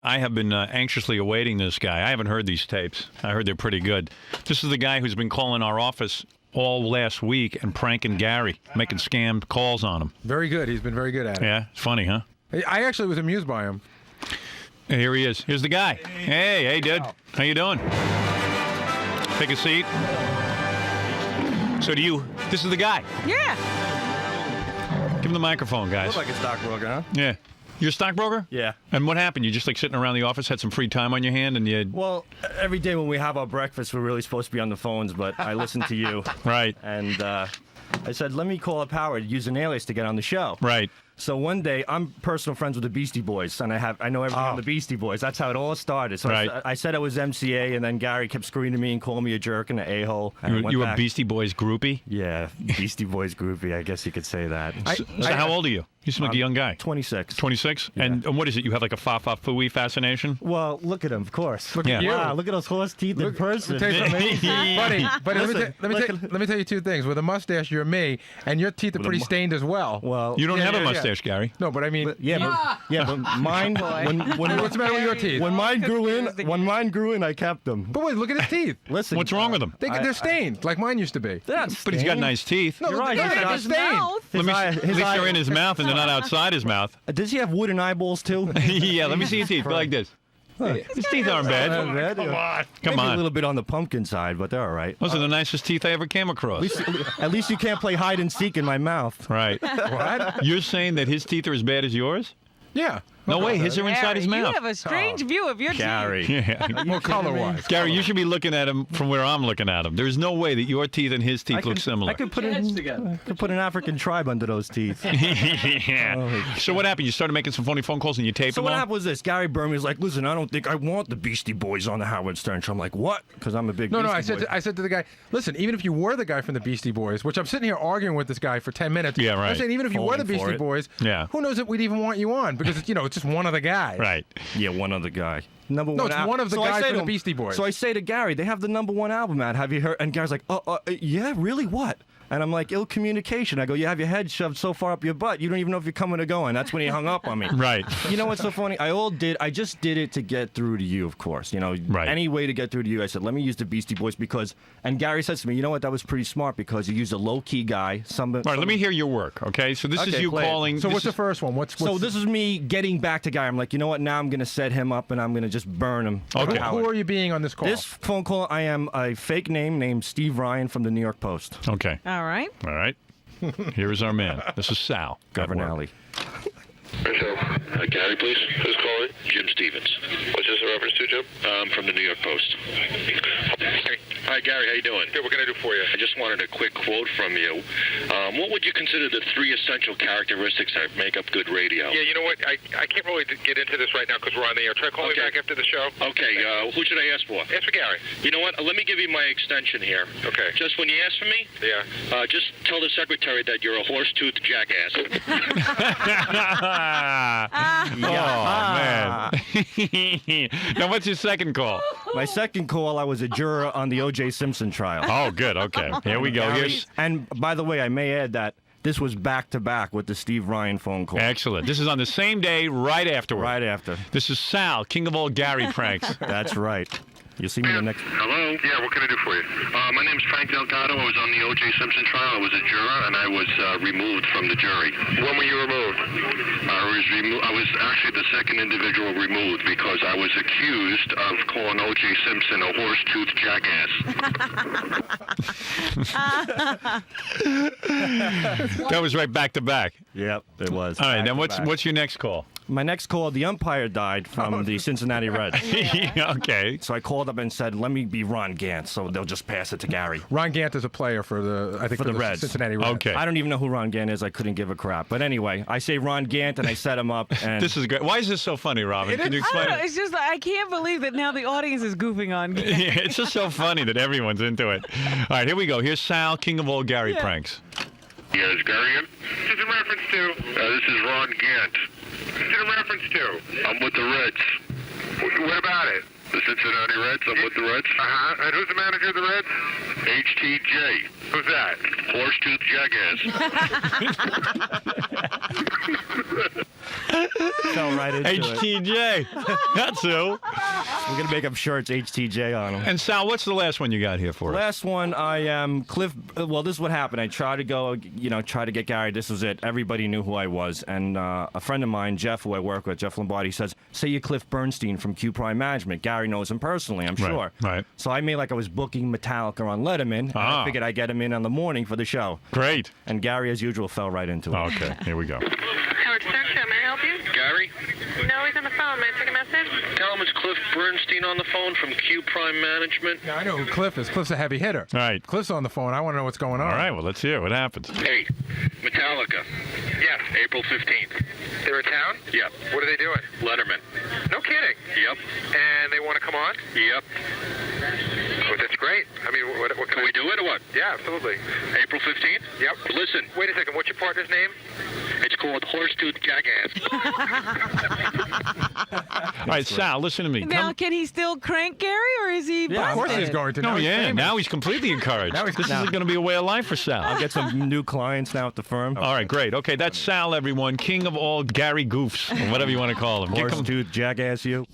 I have been anxiously awaiting this guy. I haven't heard these tapes. I heard they're pretty good. This is the guy who's been calling our office all last week and pranking Gary, making scam calls on him. Very good. He's been very good at it. Yeah, it's funny, huh? I actually was amused by him. Here he is. Here's the guy. Hey, dude. How you doing? Take a seat. So this is the guy. Yeah. Give him the microphone, guys. Look like a stockbroker, huh? Yeah. You're a stockbroker? Yeah. And what happened? You just like sitting around the office, had some free time on your hand, and you... Well, every day when we have our breakfast, we're really supposed to be on the phones, but I listened to you. Right. And I said, let me call up Howard, use an alias to get on the show. Right. So one day, I'm personal friends with the Beastie Boys, and I know everything on the Beastie Boys. That's how it all started. So Right. I said I was MCA, and then Gary kept screaming me and calling me a jerk and an a-hole. You were Beastie Boys groupie? Yeah, Beastie Boys groupie, I guess you could say that. So how old are you? You seem like a young guy. 26. 26? Yeah. And what is it? You have like a fa-fa-fooey fascination? Well, look at him, of course. Look at you. Wow, look at those horse teeth in person. Buddy, Listen, let me tell you two things. With a mustache, you're me, and your teeth are pretty stained as well. Well, You don't have a yeah. mustache, Gary. No, but I mean, but mine. what's the matter with your teeth? When mine grew in, I kept them. But wait, look at his teeth. Listen, What's wrong with them? They're stained, like mine used to be. they're not But he's got stained. nice teeth. No, You're right, they're he's stained. got Let me, His at least eye- they're in his mouth and they're not outside his mouth. Does he have wooden eyeballs too? Yeah, let me see your teeth. Go like this. His teeth aren't bad. Come on. Come Maybe on. a little bit on the pumpkin side, but they're all right. Those are the nicest teeth I ever came across. At least you can't play hide and seek in my mouth. Right. What? You're saying that his teeth are as bad as yours? Yeah. No way, his are inside his Gary, mouth. You have a strange view of your Gary. Yeah. More color-wise. Gary, you should be looking at him from where I'm looking at him. There's no way that your teeth and his teeth look similar. I could put an African tribe under those teeth. Yeah. So what happened? You started making some phony phone calls and you taped So them what all? happened was this. Gary Berman was like, listen, I don't think I want the Beastie Boys on the Howard Stern show. I'm like, what? Because I'm a big No, Beastie Boy. I said to the guy, listen, even if you were the guy from the Beastie Boys, which I'm sitting here arguing with this guy for 10 minutes. Yeah, right. I'm saying even if you were the Falling for Beastie it. Boys, Yeah. who knows if we'd even want you on? Because, it's just one of the guys. Right. Yeah, one other guy. Number No, one. it's one of the So I guys say from to the him- Beastie Boys. So I say to Gary, they have the #1 album out. Have you heard? And Gary's like, yeah, really? What? And I'm like, ill communication. I go, you have your head shoved so far up your butt, you don't even know if you're coming or going. That's when he hung up on me. Right. You know what's so funny? I just did it to get through to you, of course. You know, Right. any way to get through to you. I said, let me use the Beastie Boys because, and Gary says to me, you know what? That was pretty smart because you used a low-key guy. All right, let me hear your work, okay? So this is Okay, you play it. calling... So this what's the is- first one? What's So this is me getting back to Gary. I'm like, you know what? Now I'm going to set him up and I'm going to just burn him. Okay. Who are you being on this call? This phone call, I am a fake name named Steve Ryan from the New York Post. Okay. All right. All right. Here is our man. This is Sal Governale. Gary, please. Who's calling? Jim Stevens. What's this a reference to, Jim? From the New York Post. Hi, Gary. How you doing? Good. What can I do for you? I just wanted a quick quote from you. What would you consider the 3 essential characteristics that make up good radio? Yeah, you know what? I can't really get into this right now because we're on the air. Try calling me back after the show. Okay. Who should I ask for? Ask for Gary. You know what? Let me give you my extension here. Okay. Just when you ask for me, Yeah. just tell the secretary that you're a horse-toothed jackass. Oh, man. Now, what's your second call? My second call, I was a juror on the O.J. Simpson trial. Oh, good. Okay. Here we go. Gary- Here's... And by the way, I may add that this was back-to-back with the Steve Ryan phone call. Excellent. This is on the same day, right afterward. Right after. This is Sal, king of all Gary pranks. That's right. You'll see me the next... Hello? Yeah, what can I do for you? My name's Frank Delgado. I was on the O.J. Simpson trial. I was a juror, and I was removed from the jury. When were you removed? I was actually the second individual removed because I was accused of calling O.J. Simpson a horse-toothed jackass. That was right back to back. Yep, it was. All right. Now, Back-to-back. what's your next call? My next call, the umpire died from the Cincinnati Reds. Okay. So I called up and said, let me be Ron Gant, so they'll just pass it to Gary. Ron Gant is a player for the Reds. Cincinnati Reds. Okay. I don't even know who Ron Gant is. I couldn't give a crap. But anyway, I say Ron Gant, and I set him up. And This is great. Why is this so funny, Robin? Can you I explain don't know. it? It's just like, I can't believe that now the audience is goofing on. Yeah, it's just so funny that everyone's into it. All right, here we go. Here's Sal, king of all Gary pranks. Yeah, is Gary in? This is in reference to. This is Ron Gant. This is in reference to. I'm with the Reds. What about it? The Cincinnati Reds. I'm with the Reds. And who's the manager of the Reds? HTJ. Who's that? Horse-tooth jackass. Fell right into it. HTJ. That's who. We're gonna make up shirts HTJ on them. And Sal, what's the last one you got here for us? Last one, I am Cliff. Well, this is what happened. I tried to go, try to get Gary. This was it. Everybody knew who I was, and a friend of mine, Jeff, who I work with, Jeff Lombardi, says, "Say you're Cliff Bernstein from Q Prime Management." Gary knows him personally, I'm sure. Right. So I made like I was booking Metallica on Letterman. And I figured I'd get him in on the morning for the show. Great. And Gary, as usual, fell right into it. Okay, here we go. Howard Stern Show, may I help you? Gary, No, he's on the phone. May I take a message? tell him it's Cliff Bernstein on the phone from Q Prime Management. Now, I know who Cliff is. Cliff's a heavy hitter. Right. Cliff's on the phone. I want to know what's going on. All right, well, let's hear what happens. Hey, Metallica. Yes. April 15th. They're in town? Yep. What are they doing? Letterman. No kidding. Yep. And they want to come on? Yep. Oh, that's great. I mean, what Can we do it or what? Yeah, absolutely. April 15th? Yep. Listen, Wait a second. What's your partner's name? it's called Horse-tooth jackass. All right, Sal, listen to me. Now, can he still crank Gary, or is he Yeah, of course busted? he's going to. No, Now he's yeah, famous. now he's completely encouraged. Now he's- This now- is going to be a way of life for Sal. I'll get some new clients now at the firm. All right, great. Okay, that's Sal, everyone. King of all Gary Goofs, or whatever you want to call him. Horse tooth jackass you.